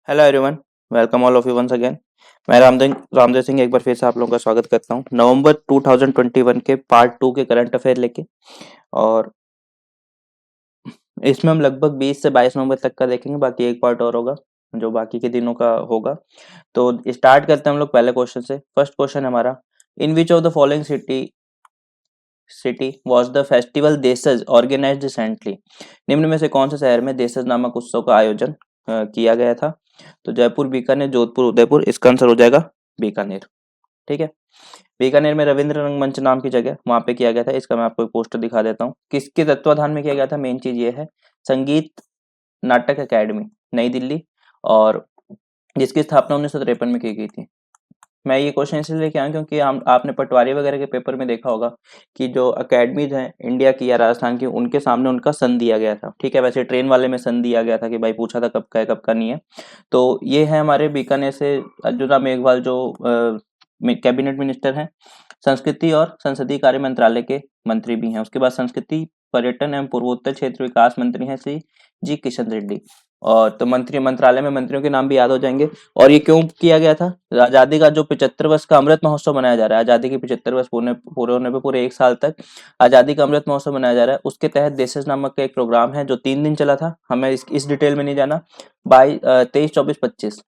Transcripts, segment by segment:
Hello everyone, welcome all of you once again. मैं रामदेव सिंह एक बार फिर से आप लोगों का स्वागत करता हूं नवंबर 2021 के पार्ट 2 के करंट अफेयर लेके। और इसमें हम लगभग 20 से 22 नवंबर तक का देखेंगे, बाकी एक पार्ट और होगा जो बाकी के दिनों का होगा। तो स्टार्ट करते हैं हम लोग पहले क्वेश्चन से। फर्स्ट क्वेश्चन हमारा, in which of the following city was the festival Desaj organised recently. निम्न में से कौन से शहर में देसज नामक उत्सव का आयोजन किया गया था? तो जयपुर, बीकानेर, जोधपुर, उदयपुर। इसका आंसर हो जाएगा बीकानेर। ठीक है। बीकानेर में रविंद्र रंगमंच नाम की जगह, वहां पे किया गया था। इसका मैं आपको एक पोस्टर दिखा देता हूँ। किसके तत्वाधान में किया गया था? मेन चीज ये है, संगीत नाटक अकेडमी, नई दिल्ली, और जिसकी स्थापना 1953 में की गई थी। मैं ये क्वेश्चन इसलिए लेके आया क्योंकि आपने पटवारी वगैरह के पेपर में देखा होगा कि जो अकेडमीज हैं इंडिया की या राजस्थान की, उनके सामने उनका सन दिया गया था। ठीक है, वैसे ट्रेन वाले में सन दिया गया था कि भाई पूछा था कब का है कब का नहीं है। तो ये है हमारे बीकानेर से अर्जुना मेघवाल, जो कैबिनेट मिनिस्टर हैं, संस्कृति और संसदीय कार्य मंत्रालय के मंत्री भी हैं। उसके बाद संस्कृति, पर्यटन एवं पूर्वोत्तर क्षेत्र विकास मंत्री हैं श्री जी किशन रेड्डी। और तो मंत्रालय में मंत्रियों के नाम भी याद हो जाएंगे। और ये क्यों किया गया था? आजादी का जो 75 वर्ष का अमृत महोत्सव मनाया जा रहा है, आजादी के 75 वर्ष पूरे होने पे पूरे एक साल तक आजादी का अमृत महोत्सव मनाया जा रहा है। उसके तहत देशज नामक का एक प्रोग्राम है जो 3 दिन चला था। हमें इस डिटेल में नहीं जाना। 23, 24, 25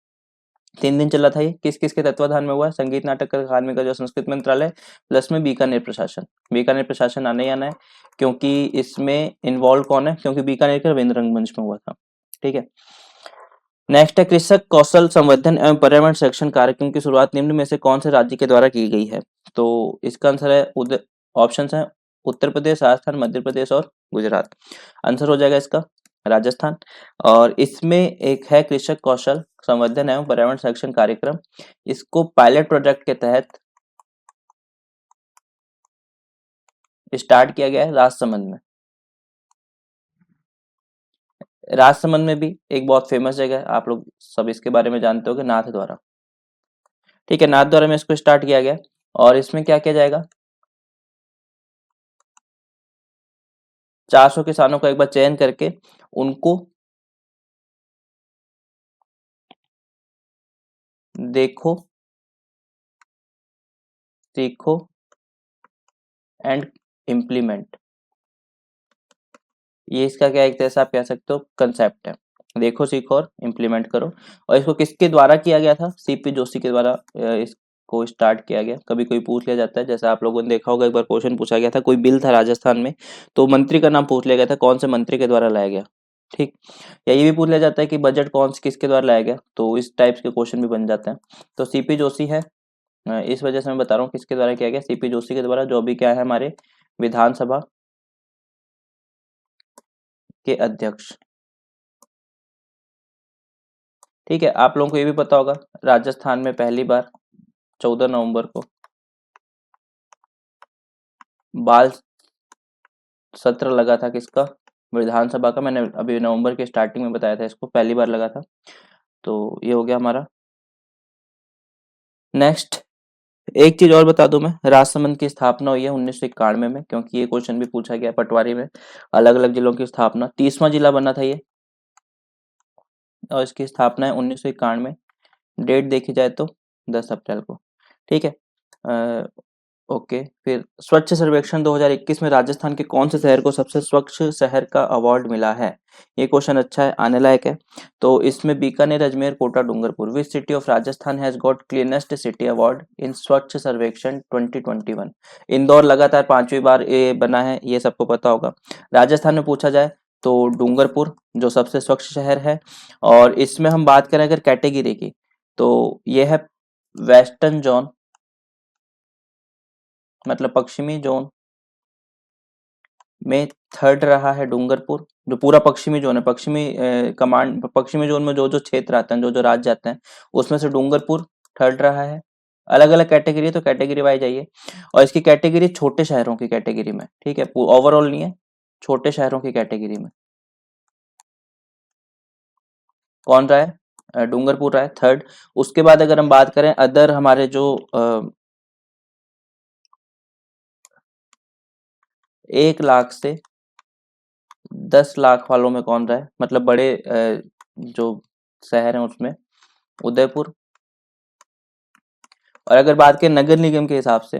3 दिन चला था। ये किस किस के तत्वाधान में हुआ है? संगीत नाटक अकादमी का जो संस्कृत मंत्रालय, प्लस में बीकानेर प्रशासन। बीकानेर प्रशासन आने ही आना है, क्योंकि इसमें इन्वॉल्व कौन है? क्योंकि बीकानेर के रविंद्र रंगमंच में हुआ था। ठीक है। नेक्स्ट है, कृषक कौशल संवर्धन एवं पर्यावरण संरक्षण कार्यक्रम की शुरुआत निम्न में से कौन से राज्य के द्वारा की गई है? तो इसका आंसर है, ऑप्शन है उत्तर प्रदेश, राजस्थान, मध्य प्रदेश और गुजरात। आंसर हो जाएगा इसका राजस्थान। और इसमें एक है कृषक कौशल संवर्धन एवं पर्यावरण संरक्षण कार्यक्रम। इसको पायलट प्रोजेक्ट के तहत स्टार्ट किया गया है राजसमंद में। राजसमंद में भी एक बहुत फेमस जगह है, आप लोग सब इसके बारे में जानते हो कि नाथ द्वारा। ठीक है, नाथ द्वारा में इसको स्टार्ट किया गया। और इसमें क्या किया जाएगा? 400 किसानों का एक बार चयन करके उनको देखो, सीखो एंड इम्प्लीमेंट, ये इसका क्या एक तरह से आप कह सकते हो कंसेप्ट है। देखो, सीखो और इम्प्लीमेंट करो। और इसको किसके द्वारा किया गया था? सीपी जोशी के द्वारा इसको स्टार्ट किया गया। कभी कोई पूछ लिया जाता है, जैसे आप लोगों ने देखा होगा, एक बार क्वेश्चन पूछा गया था, कोई बिल था राजस्थान में, तो मंत्री का नाम पूछ लिया गया था, कौन से मंत्री के द्वारा लाया गया। ठीक। या ये भी पूछ लिया जाता है कि बजट कौन से किसके द्वारा लाया गया, तो इस टाइप्स के क्वेश्चन भी बन जाते हैं। तो सीपी जोशी है। इस वजह से मैं बता रहा हूँ किसके द्वारा किया गया, सीपी जोशी के द्वारा, जो अभी क्या है हमारे विधानसभा के अध्यक्ष। ठीक है, आप लोगों को ये भी पता होगा, राजस्थान में पहली बार 14 नवंबर को बाल सत्र लगा था। किसका? विधानसभा का। मैंने अभी नवंबर के स्टार्टिंग में बताया था, इसको पहली बार लगा था। तो ये हो गया हमारा। नेक्स्ट, एक चीज और बता दूं मैं, राजसमंद की स्थापना हुई है 1991 में, क्योंकि ये क्वेश्चन भी पूछा गया पटवारी में। अलग अलग जिलों की स्थापना, 30वां जिला बना था ये, और इसकी स्थापना है 1991 में। डेट देखी जाए तो 10 अप्रैल को। ठीक है। ओके, फिर स्वच्छ सर्वेक्षण 2021 में राजस्थान के कौन से शहर को सबसे स्वच्छ शहर का अवार्ड मिला है? ये क्वेश्चन अच्छा है, आने लायक है। तो इसमें Bikaner, Ajmer, Kota, Dungarpur. Which city of Rajasthan has got cleanest city award in Swachh Survekshan 2021? Indore लगातार 5वीं बार ये बना है, ये सबको पता होगा। राजस्थान में पूछा जाए तो डूंगरपुर जो सबसे स्वच्छ शहर है। और इसमें हम बात करें अगर कैटेगरी की, तो ये है वेस्टर्न जोन, मतलब पश्चिमी जोन में थर्ड रहा है डूंगरपुर। जो पूरा पश्चिमी जोन है, पश्चिमी जोन में जो जो क्षेत्र आते हैं, जो जो राज्य आते हैं, उसमें से डूंगरपुर थर्ड रहा है। अलग अलग कैटेगरी, तो कैटेगरी वाइज आइए। और इसकी कैटेगरी छोटे शहरों की कैटेगरी में। ठीक है, ओवरऑल नहीं है, छोटे शहरों की कैटेगरी में कौन रहा है? डूंगरपुर रहा है थर्ड। उसके बाद अगर हम बात करें अदर हमारे जो 1 लाख से 10 लाख वालों में कौन रहा है, मतलब बड़े जो शहर हैं उसमें, उदयपुर। और अगर बात करें नगर निगम के हिसाब से,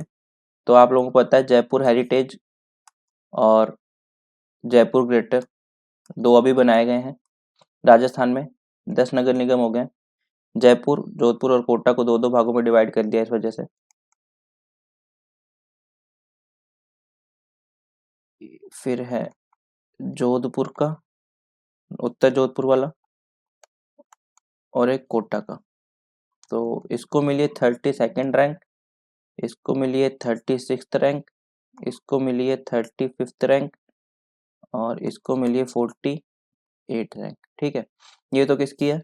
तो आप लोगों को पता है जयपुर हेरिटेज और जयपुर ग्रेटर, दो अभी बनाए गए हैं राजस्थान में। 10 नगर निगम हो गए। जयपुर, जोधपुर और कोटा को दो दो भागों में डिवाइड कर दिया इस वजह से। फिर है जोधपुर का, उत्तर जोधपुर वाला, और एक कोटा का। तो इसको मिली है 32nd रैंक, इसको मिली है 36th रैंक, इसको मिली है 35th रैंक, और इसको मिली है 48 रैंक। ठीक है, ये तो किसकी है?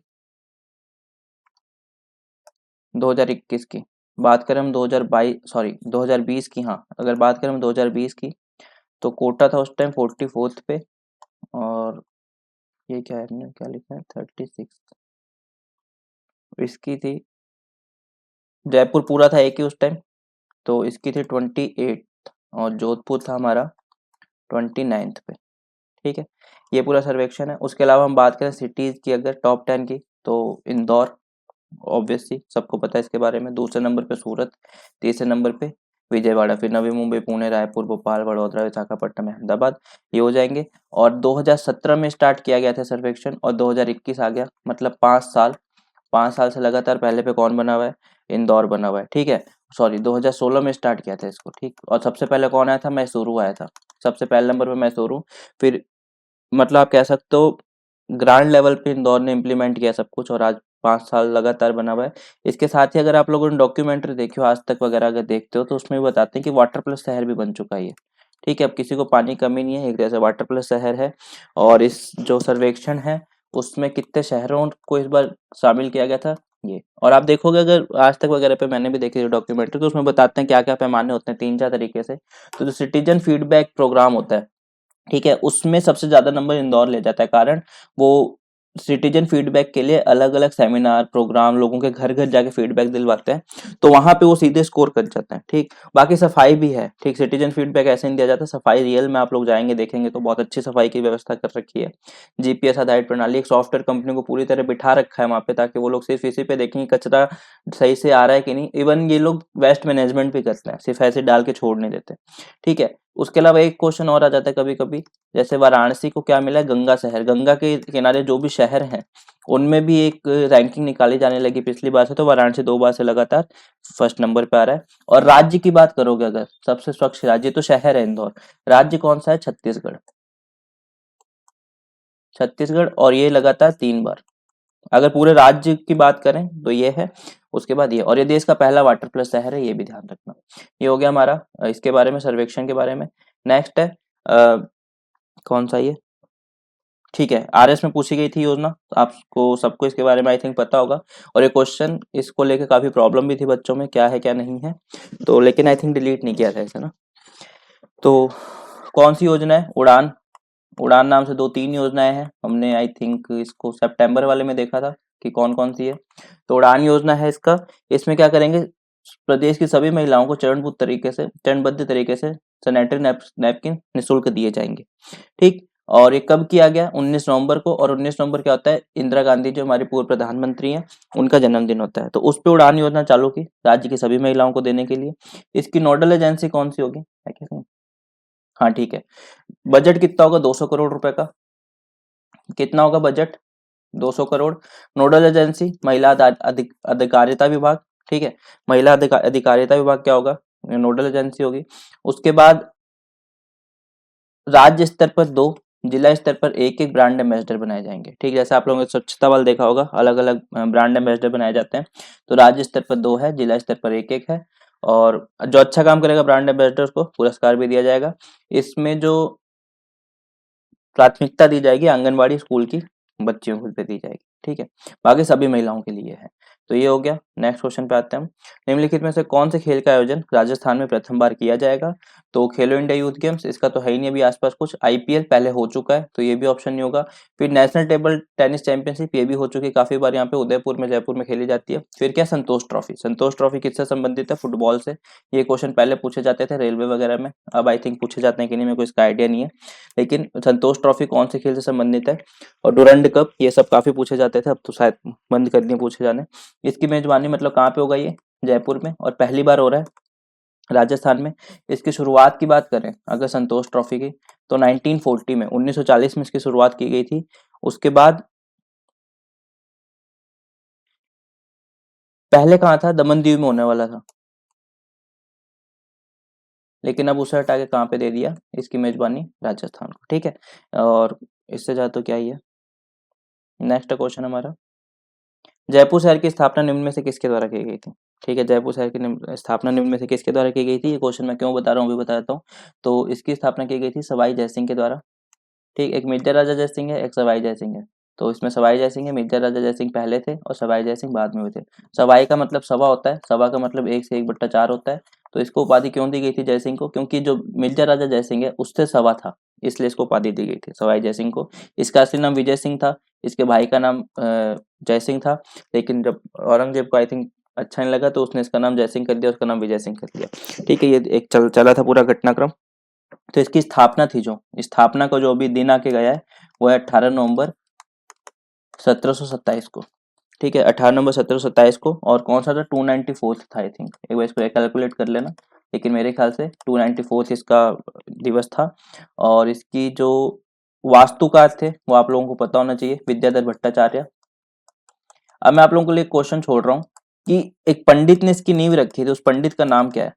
2021 की। बात करें हम 2020 की, हाँ अगर बात करें हम 2020 की, तो कोटा था उस टाइम 44th पे, और ये क्या है, हमने क्या लिखा है 36, इसकी थी, जयपुर पूरा था एक ही उस टाइम, तो इसकी थी 28, और जोधपुर था हमारा 29th पे। ठीक है, ये पूरा सर्वेक्षण है। उसके अलावा हम बात करें सिटीज़ की, अगर टॉप 10 की, तो इंदौर ऑब्वियसली सबको पता है इसके बारे में, दूसरे नंबर पे सूरत, तीसरे नंबर पे विजयवाड़ा, फिर नवी मुंबई, पुणे, रायपुर, भोपाल, वडोदरा, विशाखापट्टनम, अहमदाबाद, ये हो जाएंगे। और 2017 में स्टार्ट किया गया था सर्वेक्षण, और 2021 आ गया, मतलब 5 साल, 5 साल से लगातार पहले पे कौन बना हुआ है? इंदौर बना हुआ है। ठीक है, सॉरी 2016 में स्टार्ट किया था इसको। ठीक, और सबसे पहले कौन आया था? मैसूरू आया था, सबसे पहले नंबर पे मैसूरू। फिर मतलब आप कह सकते हो ग्रांड लेवल पे इंदौर ने इम्प्लीमेंट किया सब कुछ, और आज 5 साल लगातार बना हुआ है। इसके साथ ही अगर आप लोगों ने डॉक्यूमेंट्री देखी हो आज तक वगैरह अगर देखते हो, तो उसमें भी बताते हैं कि वाटर प्लस शहर भी बन चुका है ये। ठीक है, अब किसी को पानी कमी नहीं है, एक जैसे वाटर प्लस शहर है। और इस जो सर्वेक्षण है उसमें कितने शहरों को इस बार शामिल किया गया था ये। और आप देखोगे अगर आज तक वगैरह पे, मैंने भी देखी थी डॉक्यूमेंट्री, तो उसमें बताते हैं क्या क्या पैमाने होते हैं, 3-4 तरीके से। तो जो सिटीजन फीडबैक प्रोग्राम होता है, ठीक है, उसमें सबसे ज्यादा नंबर इंदौर ले जाता है, कारण वो सिटीजन फीडबैक के लिए अलग अलग सेमिनार प्रोग्राम, लोगों के घर घर जाके फीडबैक दिलवाते हैं, तो वहां पे वो सीधे स्कोर कर जाते हैं। ठीक, बाकी सफाई भी है। ठीक, सिटीजन फीडबैक ऐसे नहीं दिया जाता, सफाई रियल में आप लोग जाएंगे देखेंगे तो बहुत अच्छी सफाई की व्यवस्था कर रखी है। जीपीएस आधारित प्रणाली, एक सॉफ्टवेयर कंपनी को पूरी तरह बिठा रखा है वहां पे, ताकि वो लोग सिर्फ इसी पे देखेंगे कचरा सही से आ रहा है कि नहीं। इवन ये लोग वेस्ट मैनेजमेंट भी करते हैं, सिर्फ ऐसे डाल के छोड़ नहीं देते। ठीक है, उसके अलावा एक क्वेश्चन और आ जाता है कभी कभी, जैसे वाराणसी को क्या मिला है? गंगा शहर। गंगा के किनारे जो भी शहर हैं उनमें भी एक रैंकिंग निकाली जाने लगी पिछली बार से, तो वाराणसी 2 बार से लगातार फर्स्ट नंबर पे आ रहा है। और राज्य की बात करोगे अगर, सबसे स्वच्छ राज्य, तो शहर है इंदौर, राज्य कौन सा है? छत्तीसगढ़। छत्तीसगढ़, और ये लगातार 3 बार। अगर पूरे राज्य की बात करें तो ये है, उसके बाद ये, और ये देश का पहला वाटर प्लस शहर है, ये भी ध्यान रखना। ये हो गया हमारा इसके बारे में, सर्वेक्षण के बारे में। नेक्स्ट है कौन सा ये, ठीक है, आरएस में पूछी गई थी योजना, तो आपको सबको इसके बारे में आई थिंक पता होगा। और ये क्वेश्चन, इसको लेके काफी प्रॉब्लम भी थी बच्चों में, क्या है क्या नहीं है, तो लेकिन आई थिंक डिलीट नहीं किया था इसे ना। तो कौन सी योजना है? उड़ान। उड़ान नाम से 2-3 योजनाएं हैं, हमने आई थिंक इसको सितंबर वाले में देखा था कि कौन कौन सी है। तो उड़ान योजना है इसका, इसमें क्या करेंगे, प्रदेश की सभी महिलाओं को चरणबद्ध तरीके से सैनिटरी नैपकिन निःशुल्क दिए जाएंगे। ठीक, और ये कब किया गया? 19 नवंबर को। और 19 नवंबर क्या होता है? इंदिरा गांधी जो हमारी पूर्व प्रधानमंत्री हैं, उनका जन्मदिन होता है, तो उस पे उड़ान योजना चालू की राज्य की सभी महिलाओं को देने के लिए। इसकी नोडल एजेंसी कौन सी होगी? है क्या? हाँ ठीक है। बजट कितना होगा? 200 करोड़ रुपए का। कितना होगा बजट? 200 करोड़। नोडल एजेंसी महिला अधिकारिता विभाग। ठीक है, महिला अधिकारिता विभाग क्या होगा? नोडल एजेंसी होगी। उसके बाद राज्य स्तर पर 2, जिला स्तर पर एक एक ब्रांड एम्बेसडर बनाए जाएंगे। ठीक, जैसे आप लोगों ने स्वच्छता वाला देखा होगा, अलग अलग ब्रांड एम्बेसडर बनाए जाते हैं, तो राज्य स्तर पर 2 है, जिला स्तर पर एक एक है। और जो अच्छा काम करेगा ब्रांड एम्बेसडर को पुरस्कार भी दिया जाएगा। इसमें जो प्राथमिकता दी जाएगी आंगनबाड़ी स्कूल की बच्चियों को पे दी जाएगी। ठीक है, बाकी सभी महिलाओं के लिए है। तो ये हो गया। नेक्स्ट क्वेश्चन पे आते हैं हम। निम्नलिखित में से कौन से खेल का आयोजन राजस्थान में प्रथम बार किया जाएगा? तो खेलो इंडिया यूथ गेम्स इसका तो है ही नहीं अभी आसपास कुछ। आईपीएल पहले हो चुका है तो ये भी ऑप्शन नहीं होगा। फिर नेशनल टेबल टेनिस चैंपियनशिप ये भी हो चुकी है काफी बार, यहाँ पे उदयपुर में जयपुर में खेली जाती है। फिर क्या संतोष ट्रॉफी, संतोष ट्रॉफी किससे संबंधित है, फुटबॉल से। ये क्वेश्चन पहले पूछे जाते थे रेलवे वगैरह में, अब आई थिंक पूछे जाते हैं कि नहीं मेरे को इसका आइडिया नहीं है। लेकिन संतोष ट्रॉफी कौन से खेल से संबंधित है। और डुरंड कप ये सब काफी पूछे जाते थे, अब तो शायद बंद कर दिए पूछे जाने। इसकी मेजबानी मतलब कहाँ पे होगा, ये जयपुर में, और पहली बार हो रहा है राजस्थान में। इसकी शुरुआत की बात करें अगर संतोष ट्रॉफी की, तो 1940 में 1940 में इसकी शुरुआत की गई थी। उसके बाद पहले कहाँ था, दमन दीव में होने वाला था, लेकिन अब उसे हटा के कहाँ पे दे दिया इसकी मेजबानी राजस्थान को। ठीक है, और इससे ज्यादा तो क्या ही है। नेक्स्ट क्वेश्चन हमारा, जयपुर शहर की स्थापना निम्न में से किसके द्वारा की गई थी। ठीक है, जयपुर शहर की स्थापना निम्न में से किसके द्वारा की गई थी, ये क्वेश्चन मैं क्यों बता रहा हूँ अभी बता देता हूँ। तो इसकी स्थापना की गई थी सवाई जयसिंह के द्वारा। ठीक, एक मेजर राजा जयसिंह है, एक सवाई जयसिंह है। तो इसमें सवाई जयसिंह है, मेजर राजा जयसिंह पहले थे और सवाई जयसिंह बाद में हुए थे। सवाई का मतलब सवा होता है, सवा का मतलब 1 से 1/4 होता है। तो इसको उपाधि क्यों दी गई थी जयसिंह को, क्योंकि जो मेजर राजा जयसिंह है उससे सवा था, इसलिए इसको उपाधि दी गई थी सवाई जयसिंह को। इसका असली नाम विजय सिंह था, इसके भाई का नाम जयसिंह था। लेकिन जब औरंगजेब को आई थिंक अच्छा नहीं लगा तो उसने इसका नाम जयसिंह कर दिया, उसका नाम विजय सिंह कर दिया। ठीक है, ये एक चला था पूरा घटनाक्रम। तो इसकी स्थापना थी, जो स्थापना को जो अभी दिन आके गया है वो है 18 नवंबर 1727 को। ठीक है, 18 नवंबर 1727 को। और कौन सा था, 294 था आई थिंक, एक बार इसको कैलकुलेट कर लेना। लेकिन मेरे ख्याल से 294 इसका दिवस था। और इसकी जो वास्तुकार थे वो आप लोगों को पता होना चाहिए, विद्याधर भट्टाचार्य। अब मैं आप लोगों के लिए क्वेश्चन छोड़ रहा हूँ कि एक पंडित ने इसकी नींव रखी थी, उस पंडित का नाम क्या है।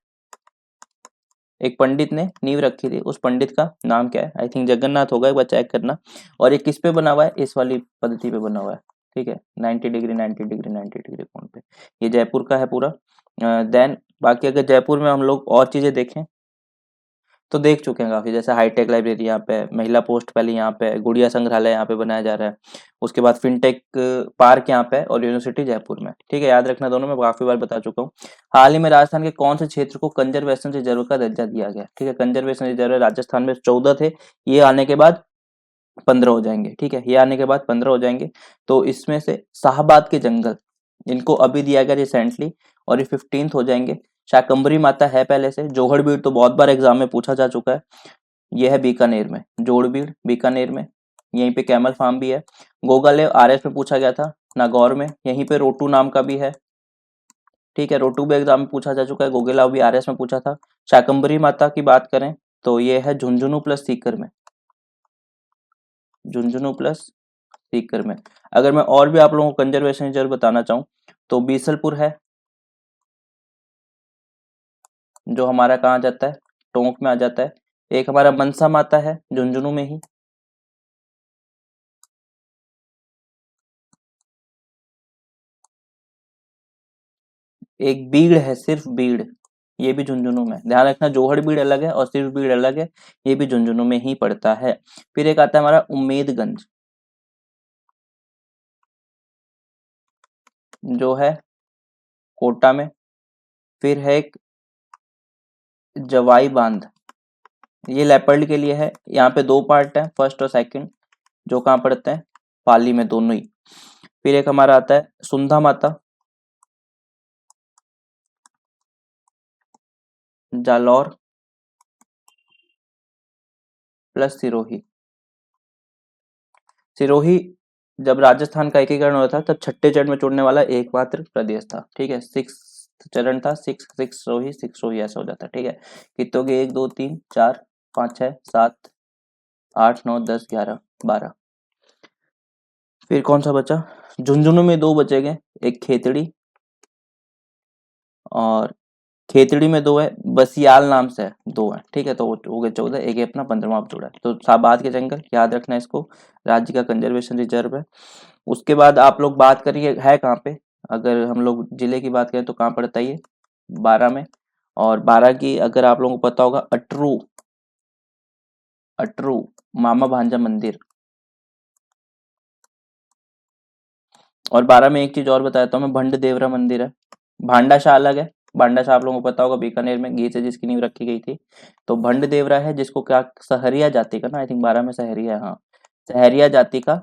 एक पंडित ने नींव रखी थी, उस पंडित का नाम क्या है। आई थिंक जगन्नाथ होगा, एक बार चेक करना। और ये किस पे बना हुआ है, इस वाली पद्धति पे बना हुआ है। ठीक है, 90 डिग्री 90 डिग्री 90 डिग्री कोण पे। ये जयपुर का है पूरा। देन बाकी अगर जयपुर में हम लोग और चीजें देखें तो देख चुके हैं काफी, जैसे हाईटेक लाइब्रेरी यहाँ पे, महिला पोस्ट पहले यहाँ पे, गुड़िया संग्रहालय यहाँ पे बनाया जा रहा है। उसके बाद फिनटेक पार्क यहाँ पे और यूनिवर्सिटी जयपुर में। ठीक है, याद रखना दोनों, मैं काफी बार बता चुका हूँ। हाल ही में राजस्थान के कौन से क्षेत्र को कंजर्वेशन रिजर्व का दर्जा दिया गया। ठीक है, कंजर्वेशन रिजर्व राजस्थान में 14 थे, ये आने के बाद 15 हो जाएंगे। ठीक है, ये आने के बाद 15 हो जाएंगे। तो इसमें से शाहबाद के जंगल, इनको अभी दिया गया रिसेंटली, और ये 15th हो जाएंगे। शाकंभरी माता है पहले से। जोहड़बीड़ तो बहुत बार एग्जाम में पूछा जा चुका है, ये है बीकानेर में, जोड़बीड़ बीकानेर में। यहीं पे कैमल फार्म भी है। गोगालेव आरएस में पूछा गया था, नागौर में। यहीं पे रोटू नाम का भी है। ठीक है, रोटू भी एग्जाम में पूछा जा चुका है, गोगेलाव भी आरएस में पूछा था। शाकंभरी माता की बात करें तो ये है झुंझुनू प्लस सीकर में, झुंझुनू प्लस सीकर में। अगर मैं और भी आप लोगों को कंजर्वेशन रिजर्व बताना चाहूँ तो बीसलपुर है, जो हमारा कहाँ जाता है, टोंक में आ जाता है। एक हमारा मनसा माता है झुंझुनू में ही। एक बीड़ है, सिर्फ बीड़, ये भी झुंझुनू में। ध्यान रखना, जोहड़ बीड़ अलग है और सिर्फ बीड़ अलग है, ये भी झुंझुनू में ही पड़ता है। फिर एक आता है हमारा उम्मेदगंज, जो है कोटा में। फिर है एक जवाई बांध, ये लेपर्ड के लिए है। यहाँ पे 2 पार्ट है, फर्स्ट और सेकंड, जो कहाँ पड़ते हैं, पाली में, दोनों ही। फिर एक हमारा आता है सुंधा माता, जालौर प्लस सिरोही। सिरोही जब राजस्थान का एकीकरण हुआ था तब छठे चरण में जुड़ने वाला एकमात्र प्रदेश था। ठीक है, 6 चरण था, 6 रोही ऐसा हो जाता। ठीक है, कितों के 1 2 3 4 5 6 7 8 9 10 11 12। फिर कौन सा बचा, झुंझुनू में 2 बचेंगे, एक खेतड़ी, और खेतड़ी में 2 है, बसियाल नाम से है, 2 है। ठीक है, तो वो हो गए 14, एक है अपना 15वां जुड़ा है। तो शाहबाद के जंगल याद रखना इसको, राज्य का कंजर्वेशन रिजर्व है। उसके बाद आप लोग बात करिए है कहाँ पे, अगर हम लोग जिले की बात करें तो कहाँ पड़ता है ये, 12 में। और 12 की अगर आप लोगों को पता होगा, अटरू, अटरू मामा भांजा मंदिर। और 12 में एक चीज और बताता हूँ मैं, भंड देवरा मंदिर है। भांडाशाह अलग है, बांडा शाह आप लोगों को पता होगा, बीकानेर में घी से जिसकी नींव रखी गई थी। तो भंड देवरा है जिसको क्या सहरिया जाति का ना, आई थिंक 12 में सहरिया है, हाँ, सहरिया जाति का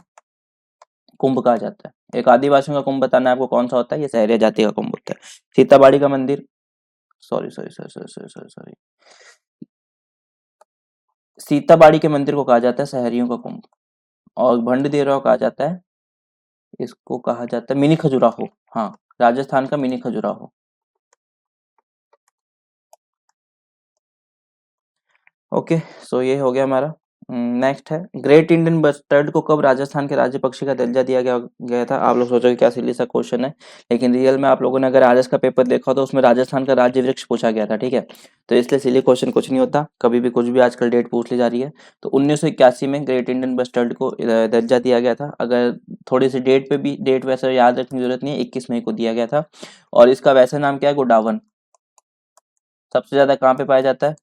कुंभ कहा जाता है। एक आदिवासियों का कुंभ बताना है आपको कौन सा होता है, ये सहरिया जाति का कुंभ होता है। सीताबाड़ी का मंदिर, sorry sorry sorry sorry sorry sorry sorry, Sitabari के मंदिर को कहा जाता है सहरियों का कुंभ। और भंड देवरा को कहा जाता है, इसको कहा जाता है मिनी खजुराहो, हाँ, राजस्थान का मिनी खजुराहो। ओके, सो ये हो गया हमारा। नेक्स्ट है, ग्रेट इंडियन बस्टर्ड को कब राजस्थान के राज्य पक्षी का दर्जा दिया गया था। आप लोग सोचोगे क्या सिली सा क्वेश्चन है, लेकिन रियल में आप लोगों ने अगर राजस का पेपर देखा हो तो उसमें राजस्थान का राज्य वृक्ष पूछा गया था, ठीक है। तो इसलिए सिली क्वेश्चन कुछ नहीं होता, कभी भी कुछ भी आजकल डेट पूछ ली जा रही है। तो 1981 में ग्रेट इंडियन बस्टर्ड को दर्जा दिया गया था। अगर थोड़ी सी डेट पे भी, डेट वैसे याद रखने की जरूरत नहीं है, 21 मई को दिया गया था। और इसका वैसे नाम क्या है, गोडावन। सबसे ज्यादा कहाँ पे पाया जाता है,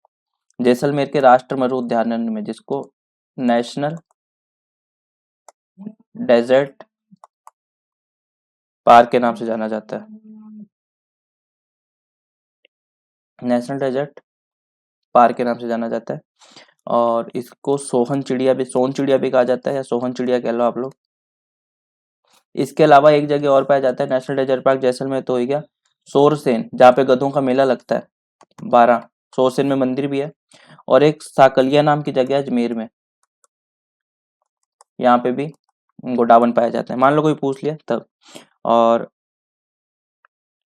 जैसलमेर के राष्ट्र मरु उद्यान में, जिसको नेशनल डेजर्ट पार्क के नाम से जाना जाता है। नेशनल डेजर्ट पार्क के नाम से जाना जाता है। और इसको सोहन चिड़िया भी, सोन चिड़िया भी कहा जाता है, या सोहन चिड़िया कह लो आप लोग। इसके अलावा एक जगह और पाया जाता है नेशनल डेजर्ट पार्क जैसलमेर, तो हो गया सोरसेन, जहाँ पे गधों का मेला लगता है 12, सोरसेन में मंदिर भी है। और एक साकलिया नाम की जगह है अजमेर में, यहाँ पे भी गोडावन पाया जाता है, मान लो कोई पूछ लिया तब। और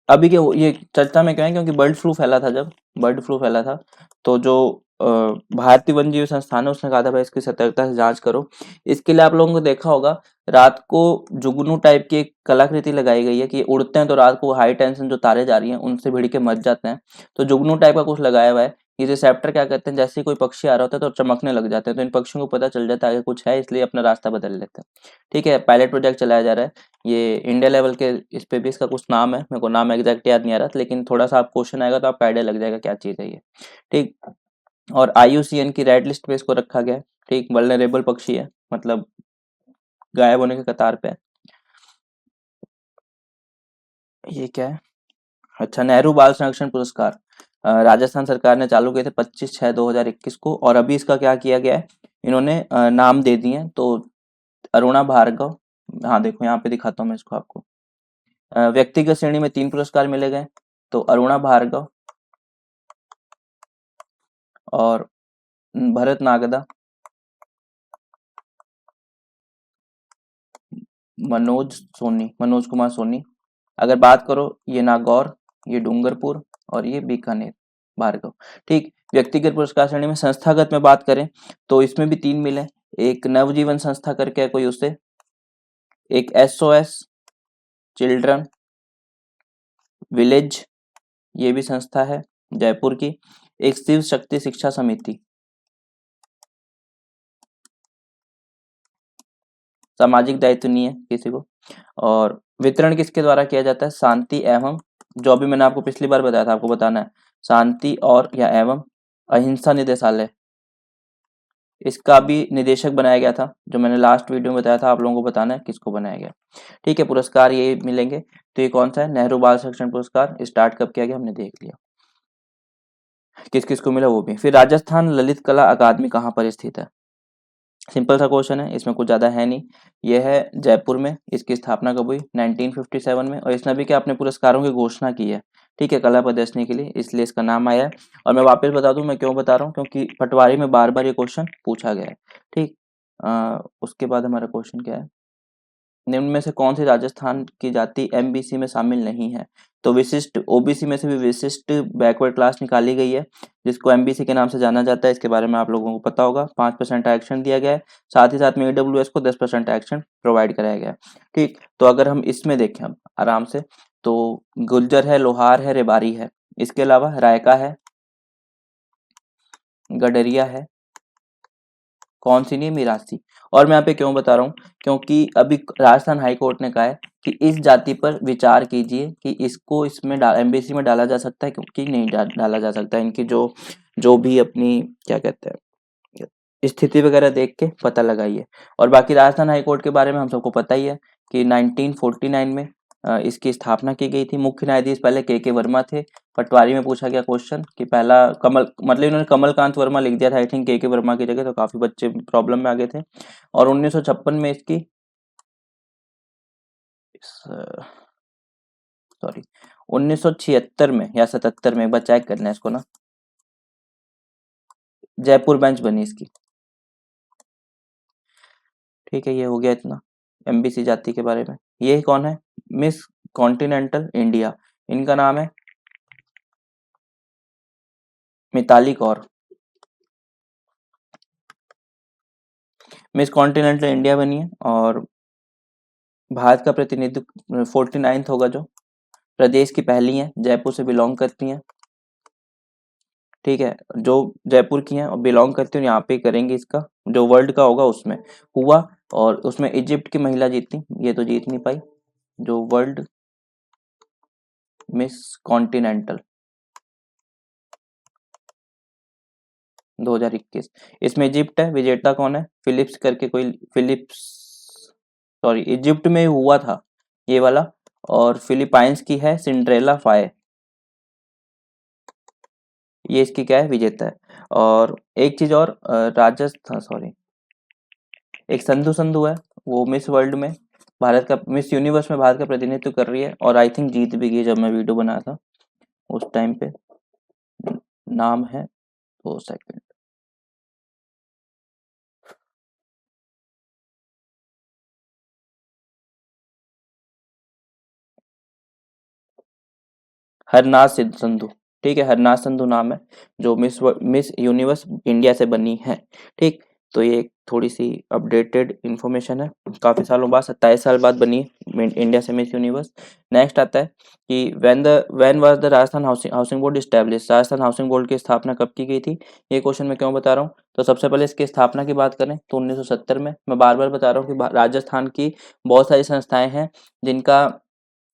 अभी के ये चर्चा में क्या है, क्योंकि बर्ड फ्लू फैला था, जब बर्ड फ्लू फैला था तो जो भारतीय वन्य जीव संस्थान है उसने कहा था भाई इसकी सतर्कता से जांच करो। इसके लिए आप लोगों को देखा होगा रात को जुगनू टाइप की एक कलाकृति लगाई गई है कि उड़ते हैं तो रात को हाई टेंशन जो तारे जा रही हैं उनसे भिड़ के मर जाते हैं। तो जुगनू टाइप का कुछ लगाया हुआ है, ये रिसेप्टर क्या करते हैं, जैसे ही कोई पक्षी आ रहा होता है तो चमकने लग जाते हैं, तो इन पक्षियों को पता चल जाता है कि कुछ है, इसलिए अपना रास्ता बदल लेते हैं। ठीक है, पायलट प्रोजेक्ट चलाया जा रहा है, ये इंडिया लेवल के इस पे भी, इसका कुछ नाम है, मेरे को नाम एग्जैक्ट याद नहीं आ रहा, लेकिन थोड़ा सा आप क्वेश्चन आएगा तो आपको आइडिया लग जाएगा क्या चीज़ है ये। ठीक, और IUCN की रेड लिस्ट पे इसको रखा गया है। ठीक, वल्नरेबल पक्षी है, मतलब गायब होने के कतार पे है। ये क्या है, अच्छा, नेहरू बाल संरक्षण पुरस्कार राजस्थान सरकार ने चालू किए थे 25/6/2021 को, और अभी इसका क्या किया गया है, इन्होंने नाम दे दिए हैं। तो अरुणा भार्गव, हाँ देखो यहाँ पे दिखाता हूँ मैं इसको आपको, व्यक्तिगत श्रेणी में 3 पुरस्कार मिले गए, तो अरुणा भार्गव और भरत नागदा, मनोज कुमार सोनी। अगर बात करो, ये नागौर, ये डूंगरपुर और ये बीकानेर, भार्गव। ठीक, व्यक्तिगत पुरस्कार श्रेणी में। संस्थागत में बात करें तो इसमें भी 3 मिले, एक नवजीवन संस्था करके है कोई, उससे एक SOS चिल्ड्रन विलेज, ये भी संस्था है जयपुर की, एक शिव शक्ति शिक्षा समिति, सामाजिक दायित्व नहीं है किसी को। और वितरण किसके द्वारा किया जाता है, शांति एवं, जो अभी मैंने आपको पिछली बार बताया था, आपको बताना है, शांति और या एवं अहिंसा निदेशालय, इसका भी निदेशक बनाया गया था, जो मैंने लास्ट वीडियो में बताया था, आप लोगों को बताना है किसको बनाया गया। ठीक है, पुरस्कार ये मिलेंगे। तो ये कौन सा है, नेहरू बाल संरक्षण पुरस्कार, स्टार्ट कब किया गया हमने देख लिया, किस किस को मिला वो भी। फिर राजस्थान ललित कला अकादमी कहाँ पर स्थित है, सिंपल सा क्वेश्चन है, इसमें कुछ ज़्यादा है नहीं। यह है जयपुर में, इसकी स्थापना कब हुई, 1957 में, और इसने भी क्या अपने पुरस्कारों की घोषणा की है। ठीक है, कला प्रदर्शनी के लिए, इसलिए इसका नाम आया है। और मैं वापस बता दूं मैं क्यों बता रहा हूँ, क्योंकि पटवारी में बार बार ये क्वेश्चन पूछा गया है। ठीक, उसके बाद हमारा क्वेश्चन क्या है, निम्न में से कौन सी राजस्थान की जाति MBC में शामिल नहीं है। तो विशिष्ट OBC में से भी विशिष्ट बैकवर्ड क्लास निकाली गई है, जिसको MBC के नाम से जाना जाता है, इसके बारे में आप लोगों को पता होगा। 5% आरक्षण दिया गया है, साथ ही साथ में AWS को 10% आरक्षण प्रोवाइड कराया गया है। ठीक, तो अगर हम इसमें देखें अब आराम से, तो गुर्जर है, लोहार है, रेबारी है, इसके अलावा रायका है, गडरिया है, कौन सी नहीं, मिरासी। और मैं यहाँ पे क्यों बता रहा हूँ, क्योंकि अभी राजस्थान हाई कोर्ट ने कहा है कि इस जाति पर विचार कीजिए कि इसको इसमें MBC में डाला जा सकता है, क्योंकि नहीं डाला जा सकता है। इनकी जो जो भी अपनी क्या कहते हैं स्थिति वगैरह देख के पता लगाइए। और बाकी राजस्थान हाई कोर्ट के बारे में हम सबको पता ही है कि 1949 में इसकी स्थापना की गई थी। मुख्य न्यायाधीश पहले के वर्मा थे। पटवारी में पूछा गया क्वेश्चन कि पहला कमल, मतलब इन्होंने कमलकांत वर्मा लिख दिया था आई थिंक के वर्मा की जगह, तो काफी बच्चे प्रॉब्लम में आ गए थे। और 1956 में इसकी सॉरी 1976 में या 77 में, एक बार चेक करना है इसको ना, जयपुर बेंच बनी इसकी। ठीक है, ये हो गया इतना एमबीसी जाति के बारे में। ये कौन है? मिस कॉन्टिनेंटल इंडिया, इनका नाम है Mitali Kaur. Miss Continental India बनी है और भारत का प्रतिनिधित्व 49th होगा जो, प्रदेश की पहली है, जयपुर से बिलोंग करती हैं। ठीक है, जो जयपुर की हैं और बिलोंग करती हैं यहाँ पे करेंगे इसका, जो वर्ल्ड का होगा उसमें हुआ। और उसमें इजिप्ट की महिला जीती, ये तो जीत नहीं पाई, जो वर्ल्ड मिस कॉन्टिनेंटल 2021, इसमें इजिप्ट है, विजेता कौन है? फिलिप्स करके कोई, फिलिप्स, सॉरी इजिप्ट में हुआ था ये वाला। और फिलीपाइंस की है सिंड्रेला फाय, ये इसकी क्या है? विजेता है। और एक चीज और, राजस्थान, सॉरी एक संधू संधू है, वो मिस वर्ल्ड में, भारत का मिस यूनिवर्स में भारत का प्रतिनिधित्व कर रही है और आई थिंक जीत भी गई जब मैं वीडियो बनाया था उस टाइम पे। नाम है, 2 सेकंड, हरनाथ संधू। ठीक है, हरनाथ संधू नाम है, जो मिस यूनिवर्स इंडिया से बनी है। ठीक, तो ये एक थोड़ी सी अपडेटेड इन्फॉर्मेशन है, काफी सालों बाद, 27 साल बाद बनी है इंडिया से मिस यूनिवर्स। नेक्स्ट आता है कि when was the Rajasthan housing board establish, Rajasthan housing board की स्थापना कब की गई थी? ये क्वेश्चन मैं क्यों बता रहा हूँ, तो सबसे पहले इसकी स्थापना की बात करें तो 1970 में। मैं बार बार बता रहा हूँ कि राजस्थान की बहुत सारी संस्थाएं हैं जिनका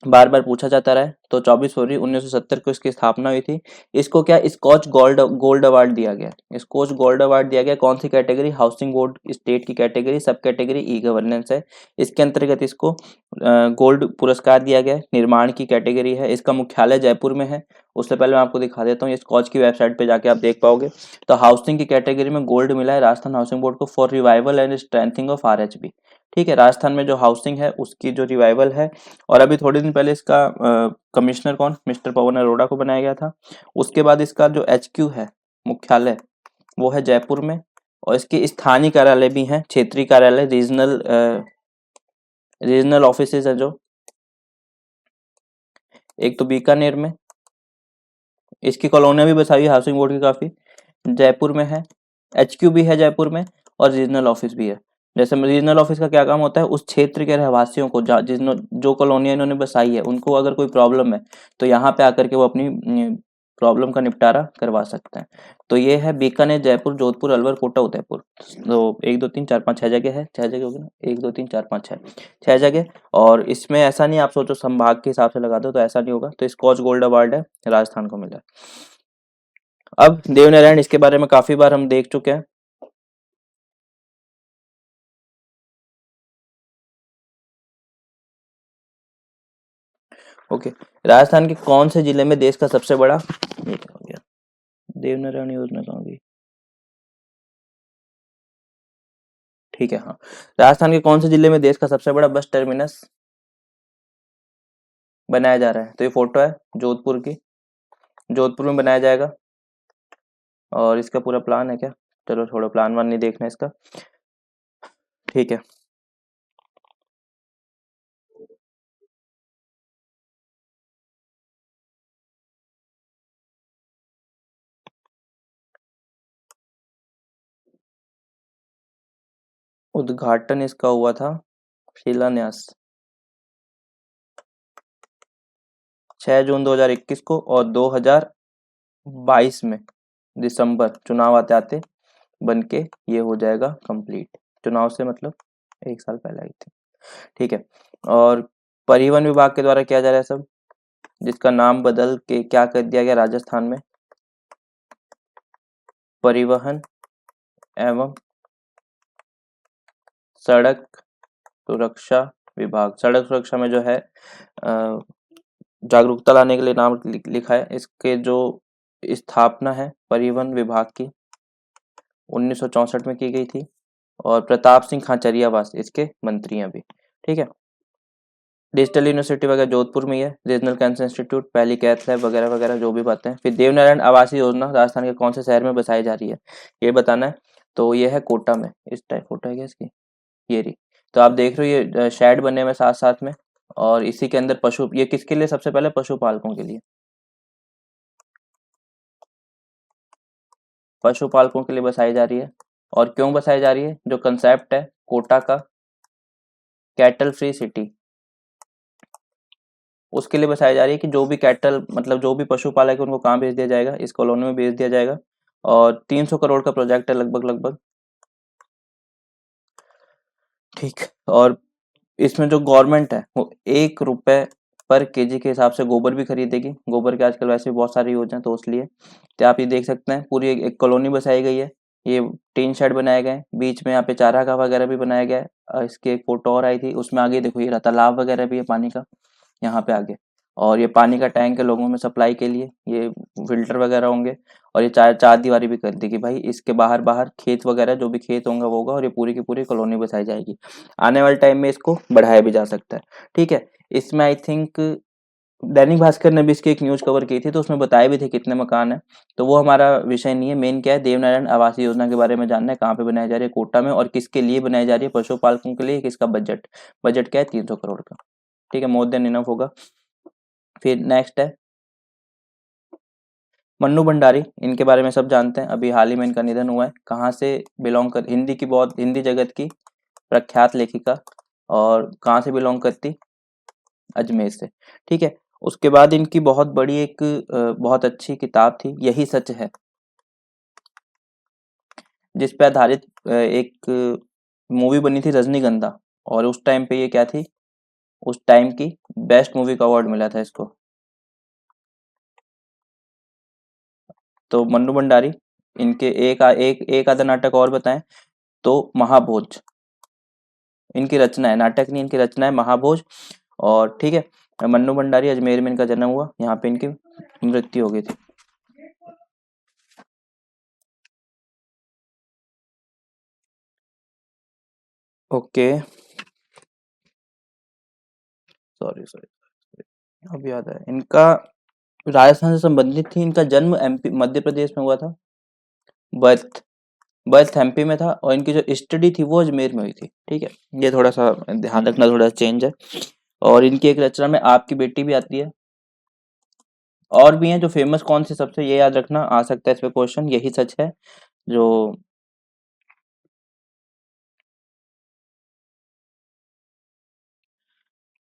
बार बार पूछा जाता रहा है। तो 24 फरवरी 1970 को इसकी स्थापना हुई थी। इसको क्या स्कॉच गोल्ड गोल्ड अवार्ड दिया गया, स्कॉच गोल्ड अवार्ड दिया गया। कौन सी कैटेगरी? हाउसिंग बोर्ड स्टेट की कैटेगरी, सब कैटेगरी ई गवर्नेंस है, इसके अंतर्गत इसको गोल्ड पुरस्कार दिया गया। निर्माण की कैटेगरी है, इसका मुख्यालय जयपुर में है। उससे पहले मैं आपको दिखा देता हूँ, ये स्कॉच की वेबसाइट पे जाके आप देख पाओगे। तो हाउसिंग की कैटेगरी में गोल्ड मिला है राजस्थान हाउसिंग बोर्ड को for revival and strengthening of RHB. ठीक है, राजस्थान में जो हाउसिंग है उसकी जो रिवाइवल है। और अभी थोड़े दिन पहले इसका कमिश्नर कौन, मिस्टर पवन अरोड़ा को बनाया गया था। उसके बाद इसका जो एचक्यू है, मुख्यालय, वो है जयपुर में। और इसके स्थानीय कार्यालय भी हैं, क्षेत्रीय कार्यालय, रीजनल ऑफिसेज है जो, एक तो बीकानेर में, इसकी कॉलोनियां भी बसाई है हाउसिंग बोर्ड की काफी, जयपुर में है, एचक्यू भी है जयपुर में, और रीजनल ऑफिस भी है। जैसे रीजनल ऑफिस का क्या काम होता है, उस क्षेत्र के रहवासियों को, जो कॉलोनियां इन्होंने बसाई है उनको अगर कोई प्रॉब्लम है तो यहाँ पे आकर के वो अपनी प्रॉब्लम का निपटारा करवा सकते हैं। तो ये है बीकानेर, जयपुर, जोधपुर, अलवर, कोटा, उदयपुर। तो 1 2 3 4 5 6 जगह है, 6 जगह होगी ना, 1 2 3 4 5 6, 6 जगह। और इसमें ऐसा नहीं आप सोचो संभाग के हिसाब से लगा दो, तो ऐसा नहीं होगा। तो स्कॉच गोल्ड अवार्ड है, राजस्थान को मिला है। अब देवनारायण, इसके बारे में काफी बार हम देख चुके हैं। ओके, राजस्थान के कौन से जिले में देश का सबसे बड़ा, ये क्या हो गया, देवनारायण योजना कहाँ गई? ठीक है, हाँ, राजस्थान के कौन से जिले में देश का सबसे बड़ा बस टर्मिनस बनाया जा रहा है? तो ये फोटो है जोधपुर की, जोधपुर में बनाया जाएगा। और इसका पूरा प्लान है क्या? चलो छोड़ो, प्लान वन नहीं देखना इसका। ठीक है, उद्घाटन इसका हुआ था, शिलान्यास 6 जून 2021 को, और 2022 में दिसंबर चुनाव आते आते बन के ये हो जाएगा कंप्लीट। चुनाव से मतलब 1 साल पहले आई थी। ठीक है, और परिवहन विभाग के द्वारा किया जा रहा है सब, जिसका नाम बदल के क्या कर दिया गया राजस्थान में, परिवहन एवं सड़क सुरक्षा विभाग। सड़क सुरक्षा में जो है जागरूकता लाने के लिए नाम लिखा है। इसके जो स्थापना है परिवहन विभाग की 1964 में की गई थी और प्रताप सिंह खाचरियावास इसके मंत्री हैं अभी। ठीक है। डिजिटल यूनिवर्सिटी वगैरह जोधपुर में ही है। रीजनल कैंसर इंस्टीट्यूट, पहली कैथ लैब वगैरह वगैरह जो भी बातें हैं। फिर देवनारायण आवासीय योजना राजस्थान के कौन से शहर में बसाई जा रही है, ये बताना है। तो ये है कोटा में। इस टाइप फोटो है क्या इसकी, ये रही। तो आप देख रहे हो ये शेड बने हुए साथ साथ में, और इसी के अंदर पशु, ये किसके लिए, सबसे पहले पशुपालकों के लिए, पशुपालकों के लिए बसाई जा रही है। और क्यों बसाई जा रही है, जो कंसेप्ट है कोटा का कैटल फ्री सिटी, उसके लिए बसाई जा रही है कि जो भी कैटल मतलब जो भी पशुपालक है उनको कहाँ भेज दिया जाएगा, इस कॉलोनी में भेज दिया जाएगा। और 300 करोड़ का प्रोजेक्ट है लगभग लगभग। ठीक। और इसमें जो गवर्नमेंट है वो 1 रुपए पर केजी के हिसाब से गोबर भी खरीदेगी। गोबर के आजकल वैसे भी बहुत सारी योजना है, तो इसलिए तो आप ये देख सकते हैं पूरी एक कॉलोनी बसाई गई है। ये टीन शेड बनाए गए हैं, बीच में यहाँ पे चारागाह वगैरह भी बनाया गया है। इसकी एक फोटो और आई थी, उसमें आगे देखो ये रहा तालाब वगैरह भी है पानी का यहाँ पे आगे। और ये पानी का टैंक है लोगों में सप्लाई के लिए, ये फिल्टर वगैरह होंगे। और ये चार चार दीवारी भी कर दी कि भाई इसके बाहर बाहर खेत वगैरह जो भी खेत होंगे वो होगा, और ये पूरी की पूरी कॉलोनी बसाई जाएगी। आने वाले टाइम में इसको बढ़ाया भी जा सकता है। ठीक है। इसमें आई थिंक दैनिक भास्कर ने भी इसकी एक न्यूज कवर की थी, तो उसमें बताए भी थे कितने मकान है। तो वो हमारा विषय नहीं है, मेन क्या है देवनारायण आवासीय योजना के बारे में जानना है, कहाँ पे बनाई जा रही है, कोटा में, और किसके लिए बनाई जा रही है, पशुपालकों के लिए। किसका बजट, बजट क्या है 300 करोड़ का। ठीक है, मोर देन इनफ होगा। फिर नेक्स्ट है मन्नू भंडारी, इनके बारे में सब जानते हैं, अभी हाल ही में इनका निधन हुआ है। कहाँ से बिलोंग कर, हिंदी की बहुत, हिंदी जगत की प्रख्यात लेखिका, और कहाँ से बिलोंग करती, अजमेर से। ठीक है। उसके बाद इनकी बहुत बड़ी एक बहुत अच्छी किताब थी, यही सच है, जिस पे आधारित एक मूवी बनी थी रजनीगंधा। और उस टाइम पे ये क्या थी, उस टाइम की बेस्ट मूवी का अवार्ड मिला था इसको। तो मन्नू भंडारी, इनके एक आधा नाटक और बताएं तो महाभोज इनकी रचना है, नाटक नहीं इनकी रचना है महाभोज। और ठीक है, मन्नू भंडारी अजमेर में इनका जन्म हुआ, यहाँ पे इनकी मृत्यु हो गई थी। ओके, सॉरी सॉरी, अब याद है इनका राजस्थान से संबंधित थी। इनका जन्म एमपी मध्य प्रदेश में हुआ था। बर्थ बर्थ एमपी में था, और इनकी जो स्टडी थी वो अजमेर में हुई थी। ठीक है, ये थोड़ा सा ध्यान रखना, थोड़ा चेंज है। और इनकी एक रचना में आपकी बेटी भी आती है। और भी हैं जो फेमस, कौन से सबसे, ये याद रखना आ सकता है इस पे क्वेश्चन, यही सच है जो।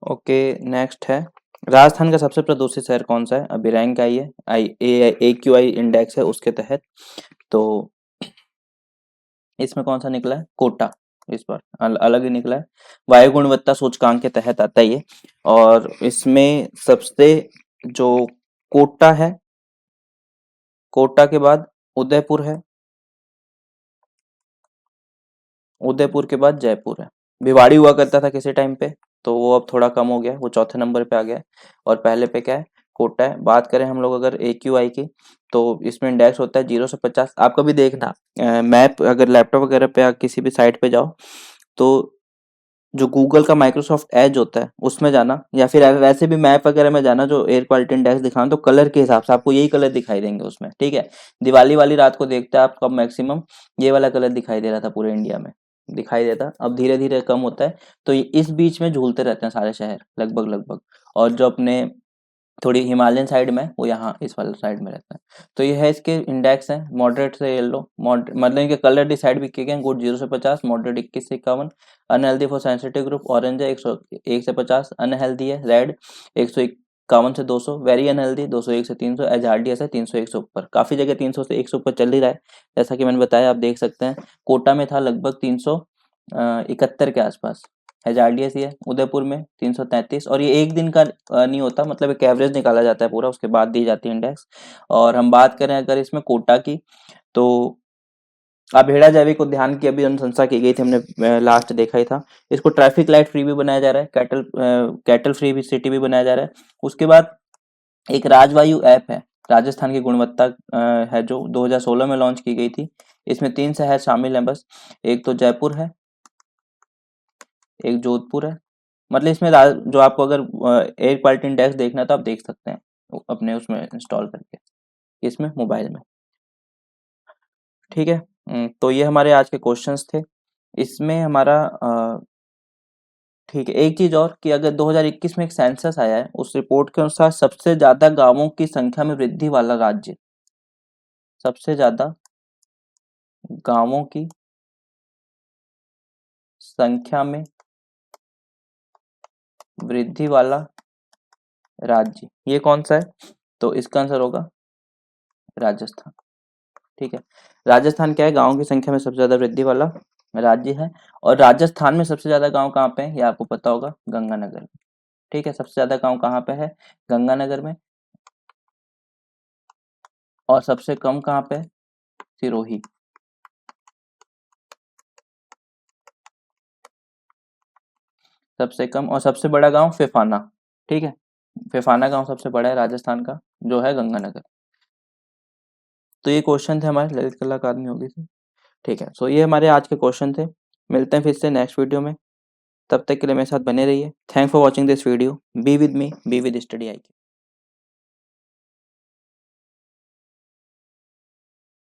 ओके, नेक्स्ट है राजस्थान का सबसे प्रदूषित शहर कौन सा है, अभी रैंक आई है AQI इंडेक्स है उसके तहत। तो इसमें कौन सा निकला है, कोटा। इस बार अलग ही निकला है, वायु गुणवत्ता सूचकांक के तहत आता है ये। और इसमें सबसे जो कोटा है, कोटा के बाद उदयपुर है, उदयपुर के बाद जयपुर है। भिवाड़ी हुआ करता था किसी टाइम पे, तो वो अब थोड़ा कम हो गया, वो चौथे नंबर पे आ गया है। और पहले पे क्या है, कोटा है। बात करें हम लोग अगर AQI की, तो इसमें इंडेक्स होता है 0 से 50। आप कभी देखना मैप, अगर लैपटॉप वगैरह पे या किसी भी साइट पे जाओ, तो जो गूगल का माइक्रोसॉफ्ट एज होता है उसमें जाना, या फिर वैसे भी मैप वगैरह में जाना जो एयर क्वालिटी इंडेक्स दिखाना, तो कलर के हिसाब से आपको यही कलर दिखाई देंगे उसमें। ठीक है। दिवाली वाली रात को देखते हैं आप कब मैक्सिमम ये वाला कलर दिखाई दे रहा था, पूरे इंडिया में दिखाई देता, अब धीरे धीरे कम होता है। तो इस बीच में झूलते रहते हैं सारे शहर लगभग लगभग। और जो अपने थोड़ी हिमालयन साइड में वो यहाँ इस वाले साइड में रहता है। तो ये है इसके इंडेक्स है, मॉडरेट से येलो, मतलब इनके कलर डिसाइड भी किए गए, गुड 0 से 50, मॉडरेट 21 से 51, unhealthy for sensitive group orange है 101 से 50, अनहेल्दी है रेड 151 से 200, वेरी अनहेल्दी 201 से 300, एचआरडीएस है 301 से ऊपर। काफी जगह 300 से 100 ऊपर चल ही रहा है, जैसा कि मैंने बताया, आप देख सकते हैं। कोटा में था लगभग 371 के आसपास, एचआरडीएस ही है। उदयपुर में 333, और ये एक दिन का नहीं होता, मतलब एक एवरेज निकाला जाता है पूरा, उसके बाद दी जाती है इंडेक्स। और हम बात करें अगर इसमें कोटा की, तो अबेड़ा जैविक उद्यान की अभी अनुशंसा की गई थी, हमने लास्ट देखा ही था। इसको ट्रैफिक लाइट फ्री भी बनाया जा रहा है, कैटल फ्री भी सिटी भी बनाया जा रहा है। उसके बाद एक राजवायु ऐप है राजस्थान की गुणवत्ता है, जो 2016 में लॉन्च की गई थी। इसमें 3 शहर शामिल हैं बस, एक तो जयपुर है, एक जोधपुर है। मतलब इसमें जो आपको अगर एयर क्वालिटी इंडेक्स देखना है तो आप देख सकते हैं अपने उसमें इंस्टॉल करके, इसमें मोबाइल में। ठीक है। तो ये हमारे आज के क्वेश्चंस थे। इसमें हमारा ठीक है, एक चीज और कि अगर 2021 में एक सेंसस आया है, उस रिपोर्ट के अनुसार सबसे ज्यादा गांवों की संख्या में वृद्धि वाला राज्य, सबसे ज्यादा गांवों की संख्या में वृद्धि वाला राज्य ये कौन सा है? तो इसका आंसर होगा राजस्थान। ठीक है, राजस्थान क्या है, गांवों की संख्या में सबसे ज्यादा वृद्धि वाला राज्य है। और राजस्थान में सबसे ज्यादा गांव कहाँ पे है, ये आपको पता होगा, गंगानगर में। ठीक है, सबसे ज्यादा गांव कहाँ पे है, गंगानगर में। और सबसे कम कहाँ पे है, सिरोही। सबसे कम और सबसे बड़ा गांव फेफाना। ठीक है, फेफाना गांव सबसे बड़ा है राजस्थान का, जो है गंगानगर। तो ये क्वेश्चन थे हमारे ललित कला अकादमी होगी से। ठीक है, सो ये हमारे आज के क्वेश्चन थे। मिलते हैं फिर से नेक्स्ट वीडियो में, तब तक के लिए मेरे साथ बने रहिए। Thank for watching this video. Be with me, be with study I.